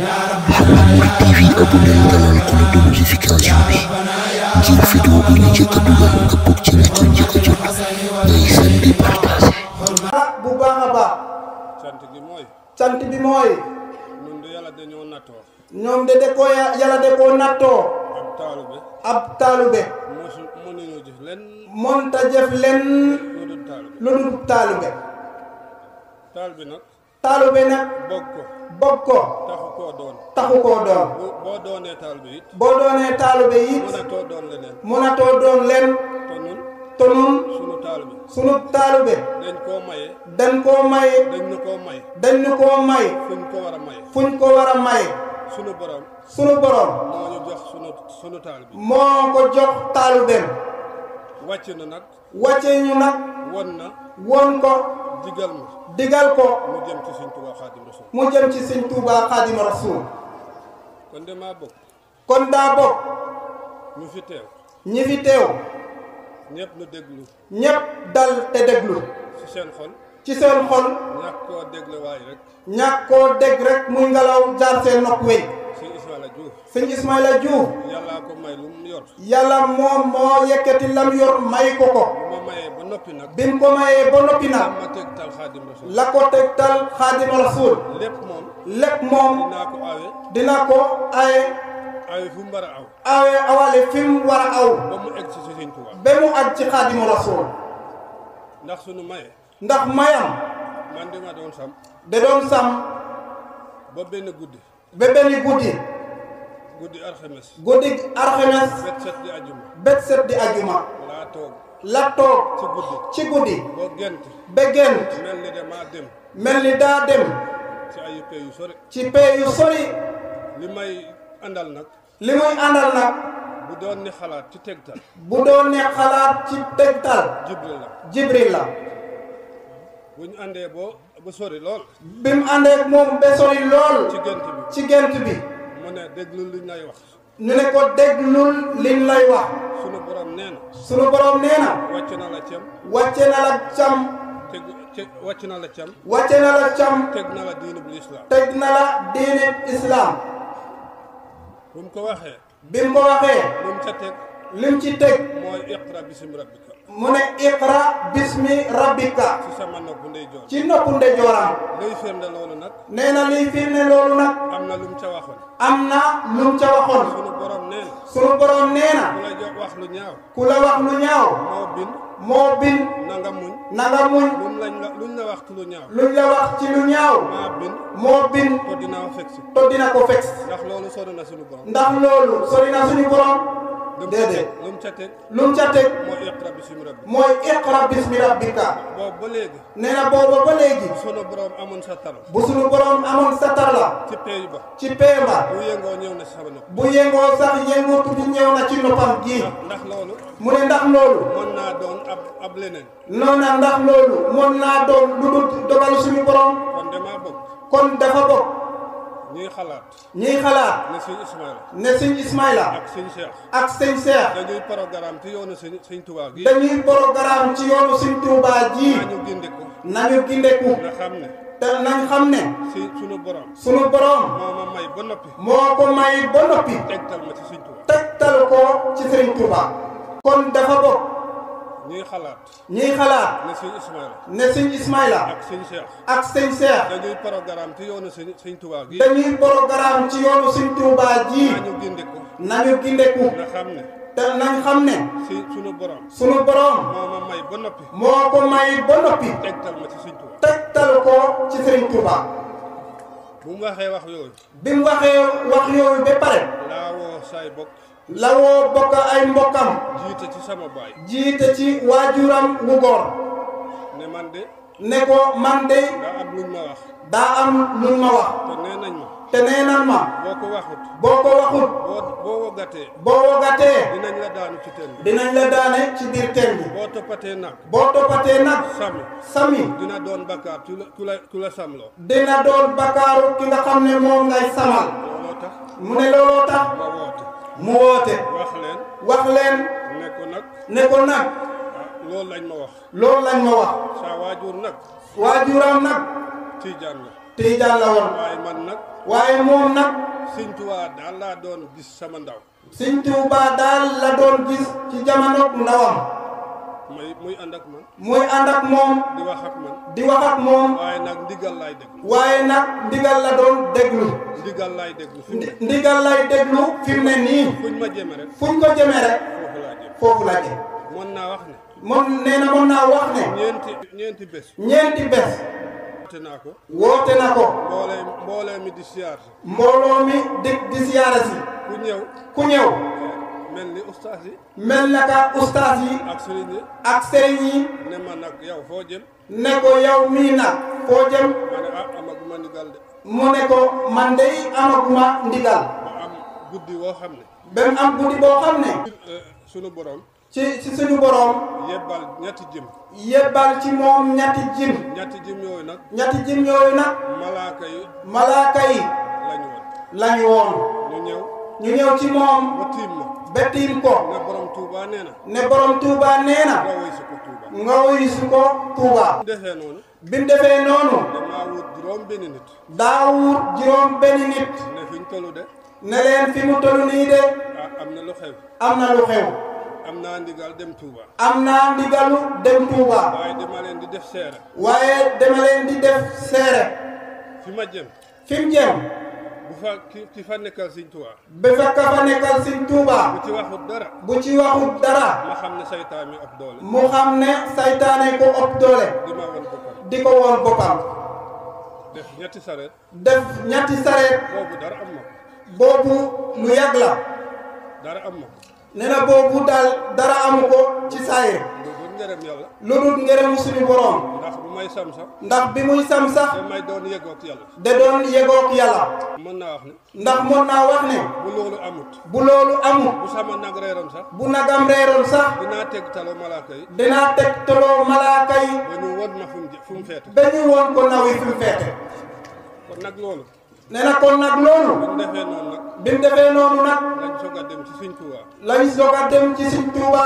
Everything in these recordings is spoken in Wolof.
Mouhamed Mouride TV abonné dalal cloche de notification bi ngir vidéo bu ñu njëkk a dugal nga bokk ci ñi ko njëkk a jot ngay seen di partager. bu baax a baax. cant bi mooy. ñun de yàlla dañoo nattoo. ñoom de ko yàlla de koo nattoo. ab taalube. mënuñu jëf len. mënta jëf len. lu dul taalube. taalube nag. bëgg ko. taxu koo doon. boo doonee taalube it. boo doonee taalube it. mënatoo doon leneen. mënatoo doon len. te nun sunu taalube. dañ koo maye. dañ ñu koo may. fuñ ko war a maye. sunu borom. moo ñu jox sunu taalube. moo ko jox taalubeem. wàcce ñu nag. won ko. digal ko. mu jëm ci Sëñ Tuubaa Xaadimu Rasuul. kon daa bokk. ñi fi teew. ñëpp nu déglu. ñëpp dal te déglu. ci seen xol. ñàkk koo dégg rek muy ngelaw jaar seen nopp wey. sëñ Ismaïla Diouf. yàlla ko may lu mu yor. yàlla moom moo yëkkati lam yor may ko ko. bi mu ko mayee ba noppi nag. la ko tegtal Xaadimu Rasuul. lépp moom. dina ko aye. fu mu war a aw. awale fi mu war a aw. ba mu egg ci Sëñ Tuubaa. ba mu àgg ci Xaadimu Rasuul. ndax mayam. man dama doon sam. da doon sam. ba benn guddi. guddi alxames. bet set di ajuma. la toog. ci guddi. ba gent. mel ni daa dem. ci pee yu sori. li muy àndal nag. bu doon ne xalaat ci tegtal. Jibril la. bu ñu àndee ba sori lool. bi mu àndee moom ba sori lool. ci gent bi. mu ne déglul liñ lay wax. ñu ne ko déglul liñ lay wax. sunu borom nee na. wàcce na la cam. teg na la diine bu islaam. bi mu ko waxee. lim ci teg. mooy iqra bismi rabbika. mu ne iqra bismi rabbika. ci sama noppu ndeyjoor. ci noppu ndeyjooram. liy firnde loolu nag. nee na liy firnde loolu nag. am na lum ca waxoon. sunu borom nee na. ku la wax lu ñaaw. moo bind. na nga muñ. luñ la wax ci lu ñaaw. moo bind. to dina ko fekk. ndax loolu sori na suñu borom. déedéet. lu mu ca teg. mooy iqra bismi rabbika. boobu ba léegi. nee na boobu ba léegi. bu sunu borom amoon sa tar. ci pee ba. bu yëngoo ñëw na ci sama nopp. bu yëngoo sax yëngootu bi ñëw na ci noppam gii. ndax loolu. mu ne ndax loolu. mën naa doon ab leneen. noonu ndax loolu. mën naa doon lu dul dogalu suñu borom. kon dafa bokk. ñuy xalaat. ne sëñ Ismaïla. ak sëñ Cheikh. dañuy programme ci yoonu sëñ Tuubaa gi. nañu gindeku. nañ xam ne. sunu borom. moo ko may ba noppi. tegtal ko ci sëñ Tuubaa. kon dafa bokk. ñuy xalaat. ne sëñ Ismaïla. ak sëñ Cheikh. dañuy programme ci yoonu sëñ Tuubaa gi. nañu gindeku. te nañ xam ne. sunu borom. moo ko may ba noppi. tegtal ko ci sëñ Tuubaa. bi mu waxee wax yooyu. ba pare. la woo bokk ay mbokkam. jiite ci sama baay. jiite ci waajuram wu góor. ne ko man de. daa am luñ ma wax. te nee nañ ma. boo ko waxut. boo wogatee. dinañ la daane ci biir teen bi. boo toppatee nag. sami. dina doon bakkaar ku la samloo. dina doon bakkaaru ki nga xam ne moom ngay samal. mu ne looloo tax. mu woote. wax leen. ne ko nag. loolu lañ ma wax. sa waajuram nag. Tijaan la. Tijaan la woon. waaye man nag. waaye moom nag. Sëñ Tuubaa daal laa doon gis sama ndaw. Sëñ Tuubaa daal la doon gis ci jamono ndawam. muy ànd ak man. muy ànd ak moom. di wax ak man. di wax ak moom. waaye nag ndigal laay déglu. waaye nag ndigal la doon déglu. ndigal laay déglu fi mu ne. ndigal lay déglu fi mu ne nii. fuñ ma jëme rek. fuñ ko jëmee rek. foofu laa jëm. foofu la jëm. mën naa wax ne. nee na mën naa wax ne. ñeenti bés. ñeenti bés. woote naa ko. woote na ko. mboolee mi di siyaar si. mbooloo mi di siyaara si. ku ñëw. mel ni ustaas yi. mel na ka ustaas yi. ak sëriñ yi. ne ma nag yow foo jëm. ne ko yow mii nag foo jëm. ma ne amaguma ndigal de. mu ne ko man de amaguma ndigal. ba am guddi boo xam ne. ba mu am guddi boo xam ne. sunu borom. ci suñu borom. yebbal ñetti jëm. yebbal ci moom ñetti jëm. ñetti jëm yooyu nag. ñetti jëm yooyu nag. malaaka yi. lañu woon. ñu ñëw ci moom. ba tiim ko. ne borom Touba nee na. ne borom Touba nee na. nga wuyu si ko Touba. bi mu defee noonu. damaa wut juróom benn nit. daa wut juróom benn nit. ne fi ñu tollu de. ne leen fi mu tollu nii de. am na lu xew. am na lu xew. am naa ndigal dem Touba. am naa ndigalu dem Touba. waaye dama leen di def seere. waaye dama leen di def seere. fi ma jëm. fi mu jëm. bu fa ki fa nekkal Sëñ Touba. ba fa ka fa nekkal Sëñ Touba. bu ci waxut dara. bu ci waxut dara. ma xam ne saytaane ëpp doole. mu xam ne saytaane ko ëpp doole. di ma woon boppam. di ko woon boppam. def ñetti sareet. boobu dara am ma ko. boobu lu yàgg la. dara am ma ko. nee na boobu daal dara amu ko ci saayir. lu dul ngërëm suñu borom. ndax bu may sam sax. ndax bi muy sam sax. damay doon yeggoog yàlla. da doon yeggoog yàlla. mën naa wax ne. ndax mën naa wax ne. bu loolu amut. bu loolu amut. bu sama nag reeroon sax. bu nagam reeroon sax. dinaa teg taloo malaaka yi. dinaa teg taloo malaaka yi. ba ñu won ma fu mu feete. ba ñu won ko naw yi fu mu feete. kon nag loolu. nee na kon nag loolu. bi mu defee noonu nag. bi mu defee noonu nag. lañ soog a dem ci Sëñ Touba. lañ soog a dem ci Sëñ Touba.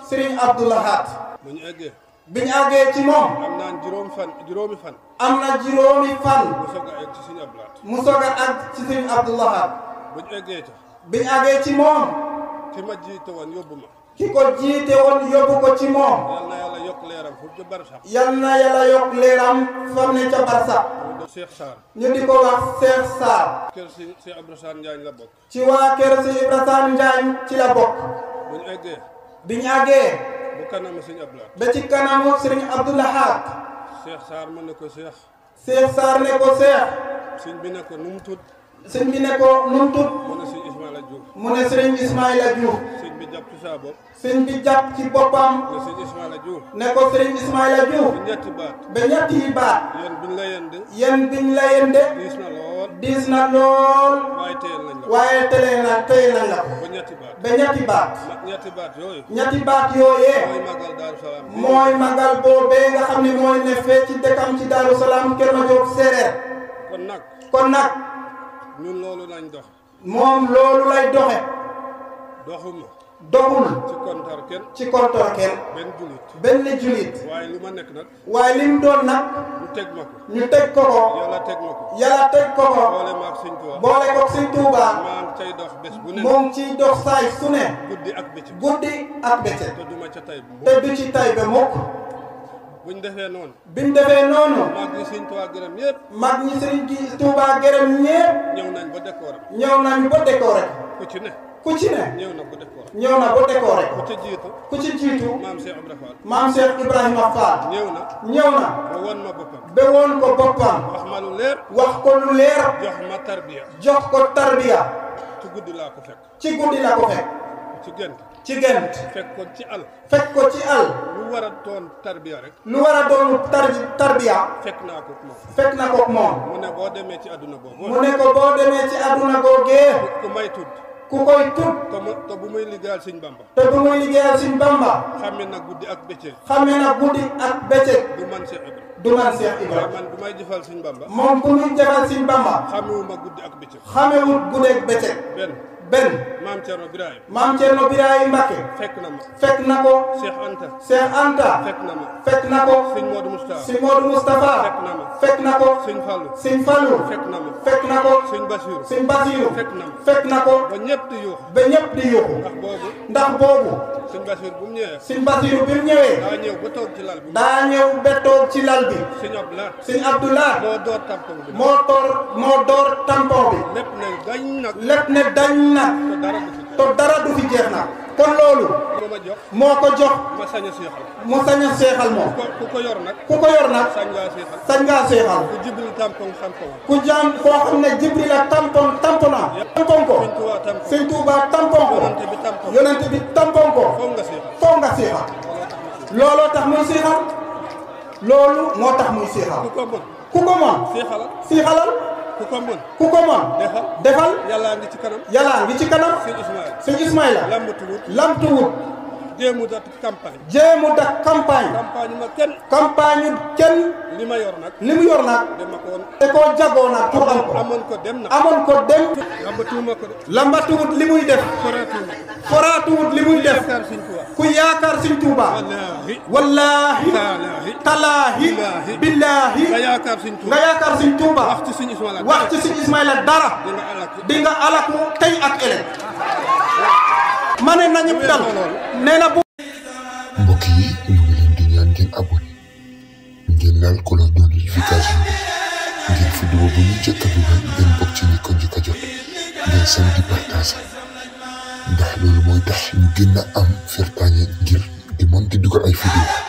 Sëriñ Abdou Lahad. bu ñu eggee. bi ñu àggee ci moom. am naa juróomi fan. am na juróomi fan. mu soog a egg ci Sëñ Abdou Lahad. mu soog a àgg ci Sëñ Abdou Lahad. bu ñu eggee ca. bi ñu àggee ci moom. ki ma jiite woon yóbbu ma. ki ko jiite woon yóbbu ko ci moom. yal na yàlla yokk leeram foofu ca Barsax. yal na yàlla yokk leeram fam ne ca Barsax. Cheikh Sarr. ñu di ko wax Cheikh Sarr. kër si Ibra Sarr Njaañ la bokk. ci waa kër si Ibra Sarr Njaañ ci la bokk. bu ñu eggee. bi ñu àggee. bu kanamu Sëñ Abdou Lahad. ba ci kanamu Sëriñ Abdou Lahad. Cheikh Sarr mu ne ko Cheikh. Cheikh Sarr ne ko Cheikh. sëñ bi ne ko nu mu tudd. sëñ bi ne ko nu mu tudd. mu ne Sëñ Ismaïla Diouf. mu ne Sëriñ Ismaïla Diouf. sëñ bi jàpp ci saa bopp. sëñ bi jàpp ci boppam. ne Sëñ Ismaïla Diouf. ne ko Sëriñ Ismaïla Diouf. ba ñetti baat. ba ñetti baat. yéen biñ la yende. yéen biñ la yende. diis na lool. diis na lool. waaye téyel nañ la. waaye téye nañ la ko. ba ñetti baat. ba ñetti baat. ñetti baat yooyu. ñetti baat yooyee. mooy magal Daaru Salaam. mooy magal boobee nga xam ne mooy ne fee ci dëkkam ci Daaru Salaam Kër Madiop séeréer. kon nag. ñun loolu lañ dox. moom loolu lay doxe. doxuma. doxul. ci kontar kenn. benn julit. waaye lu ma nekk nag. waaye li mu doon nag. ñu teg ko ko. yàlla teg ko ko. boole ma ak Sëñ Tuuba. boole ko Sëñ Tuuba. maa ngi cay dox bés bu ne. moom ciy dox saay su ne. guddi ak bëccëg. te du ma ca tay bu te du ci tay ba mukk. buñ defee noonu. biñ defee noonu. mag ñi Sëñ Tuuba gërëm ñëpp. mag ñi Sëñ Tuuba gërëm ñëpp. ñëw nañ ba décoré. ku ci ne. ñëw na ba décoré. ku ci jiitu. maam Cheikh Ibrahima Fall. maam Cheikh Ibrahima Fall. ñëw na. ba won ma boppam. wax ma lu leer. wax ko lu leer. jox ko tarbiya. ci guddi la ko fekk. ci gent. fekk ko ci àll. lu war a doon tarbiya rek. tarbiya. fekk naa ko moom. mu ne boo demee ci àdduna googee. ku may tudd. ku koy tudd. te bu muy liggéeyal Sëñ Bamba. xame na guddi ak bëccëg. du man Cheikh Ibrahima. man bu may jëfal Sëñ Bamba. moom bu muy jëfal Sëñ Bamba. xamewuma guddi ak bëccëg. xamewut guddi ak bëccëg. benn maam Thierno Birahim maam Thierno Birahim Mbacke fekk na ma fekk na ko Cheikh Anta Cheikh Anta fekk na ma fekk na ko sëñ Modou Moustapha sëñ Modou Moustapha fekk na ma fekk na ko sëñ Fallou sëñ Fallou fekk na ma fekk na ko sëñ Bassirou sëñ Bassirou fekk na ma fekk na ko ba ñëpp di yuux ba ñëpp di yuuxu ndax boobu sëñ Bassirou bu mu ñëwee sëñ Bassirou bi mu ñëwee daa ñëw ba toog ci lal bi daa ñëw ba toog ci lal bi sëñ Abdoulaye sëñ Abdoulaye moo door tampon bi moo door tampon bi lépp ne dañ nag lépp ne dañ nag te dara du te dara du fi fi jeex nag kon loolu moo ma jox moo ko jox ma sañ a seexal mu sañ a seexal moom ku ko yor nag ku ko yor nag sañ ngaa seexal sañ ngaa seexal ku jibril tampon tampon ku jaam koo xam ne Jibril la tampon ko sëñ Tuubaa tampon sëñ Tuubaa tampon ko yonente bi tampon yonent bi tampon ko foog nga seexal foog nga seexal looloo tax muy seexal loolu moo tax muy seexal ku ko mën ku ko mën seexalal seexalal ku ko mën ku ko mën defal yàllaa ngi ci kanam yàllaa ngi ci kanam sëñ Ismaïla sëñ Ismaïla lambatuwut lamtuwut jéemu dat campagne jéemu dak campagne ma kenn campagne kenn li ma yor nag li mu yor nag dama ko woon te koo jagoo nag pour am ko amoon ko dem na amoon ko dem lambatuwuma ko de lambatuwut li muy def foraatuwuma foraatuwut li muy def yaakaar sëñ Tuubaa ku yaakaar sëñ Tuubaa wallaahi wallaahi talaahi billaahi nga yaakaar sëñ Tuubaa nga yaakaar sëñ Tuubaa wax ci sëñ Ismaïla wax ci sëñ Ismaïla dara dina alak di nga alaku tey ak ëllëg ma ne nañu dal nee na bu mbokk yi ñu ngi leen di ñaan ngeen abonné ngeen laal cloche de notification bi ngir vidéo bu ñu njëkk a dugal ngeen bokk ci ñi ko njëkk a jot ngeen sam di partager ndax loolu mooy tax ñu gën a am firtaange ngir di mën di dugal ay vidéo